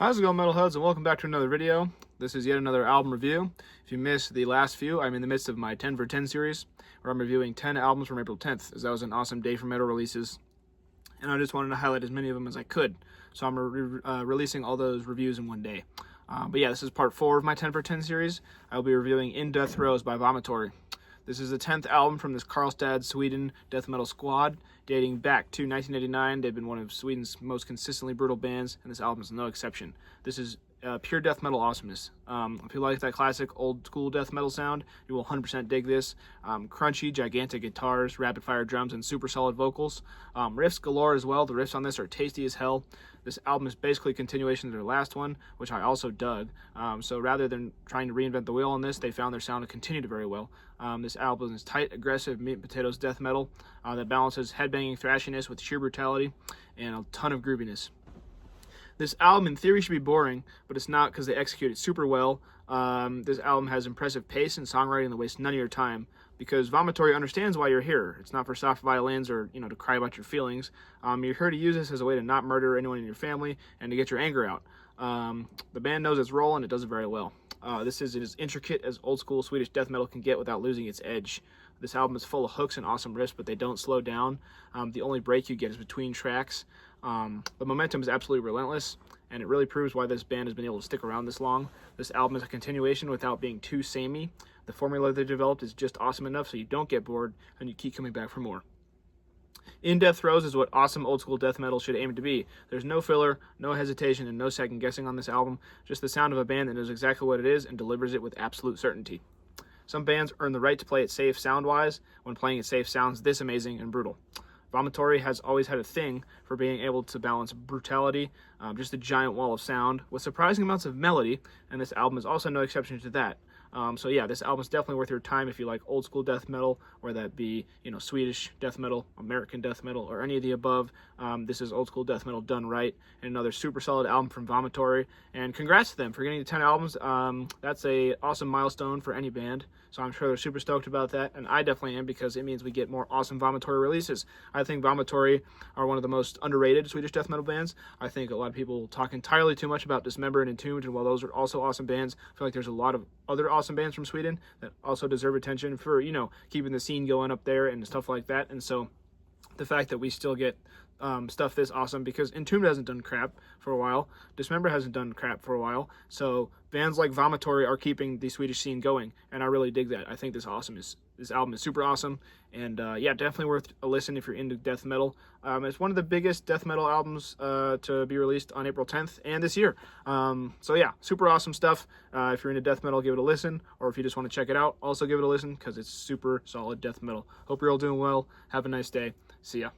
How's it going, metalheads, and welcome back to another video. This is yet another album review. If you missed the last few, I'm in the midst of my 10 for 10 series, where I'm reviewing 10 albums from April 10th, as that was an awesome day for metal releases, and I just wanted to highlight as many of them as I could. So I'm releasing all those reviews in one day. But yeah, this is part 4 of my 10 for 10 series. I'll be reviewing Throes by Vomitory. This is the 10th album from this Karlstad, Sweden death metal squad, dating back to 1989. They've been one of Sweden's most consistently brutal bands, and this album is no exception. This is pure death metal awesomeness. If you like that classic old school death metal sound, you will 100% dig this. Crunchy, gigantic guitars, rapid fire drums, and super solid vocals. Riffs galore as well. The riffs on this are tasty as hell. This album is basically a continuation of their last one, which I also dug. So rather than trying to reinvent the wheel on this, they found their sound to continue to very well. This album is tight, aggressive, meat and potatoes death metal that balances headbanging thrashiness with sheer brutality and a ton of grooviness. This album, in theory, should be boring, but it's not because they execute it super well. This album has impressive pace and songwriting that wastes none of your time, because Vomitory understands why you're here. It's not for soft violins or, to cry about your feelings. You're here to use this as a way to not murder anyone in your family and to get your anger out. The band knows its role, and it does it very well. This is as intricate as old school Swedish death metal can get without losing its edge. This album is full of hooks and awesome riffs, but they don't slow down. The only break you get is between tracks. The momentum is absolutely relentless, and it really proves why this band has been able to stick around this long. This album is a continuation without being too samey. The formula they developed is just awesome enough so you don't get bored and you keep coming back for more. Throes is what awesome old school death metal should aim to be. There's no filler, no hesitation, and no second guessing on this album. Just the sound of a band that knows exactly what it is and delivers it with absolute certainty. Some bands earn the right to play it safe sound-wise when playing it safe sounds this amazing and brutal. Vomitory has always had a thing for being able to balance brutality, just a giant wall of sound, with surprising amounts of melody, and this album is also no exception to that. So yeah, this album is definitely worth your time if you like old school death metal, whether that be, Swedish death metal, American death metal, or any of the above. This is old school death metal done right, and another super solid album from Vomitory, and congrats to them for getting to 10 albums. That's a awesome milestone for any band, so I'm sure they're super stoked about that, and I definitely am, because it means we get more awesome Vomitory releases. I think Vomitory are one of the most underrated Swedish death metal bands. I think a lot of people talk entirely too much about Dismember and Entombed, and while those are also awesome bands, I feel like there's a lot of other awesome bands from Sweden that also deserve attention for, keeping the scene going up there and stuff like that. And so the fact that we still get stuff this awesome, because Entombed hasn't done crap for a while, Dismember hasn't done crap for a while, so bands like Vomitory are keeping the Swedish scene going, and I really dig that. I think this album is super awesome, and yeah, definitely worth a listen if you're into death metal. It's one of the biggest death metal albums to be released on April 10th and this year. So yeah, super awesome stuff. If you're into death metal, give it a listen, or if you just want to check it out, also give it a listen, because it's super solid death metal. Hope you're all doing well. Have a nice day. See ya.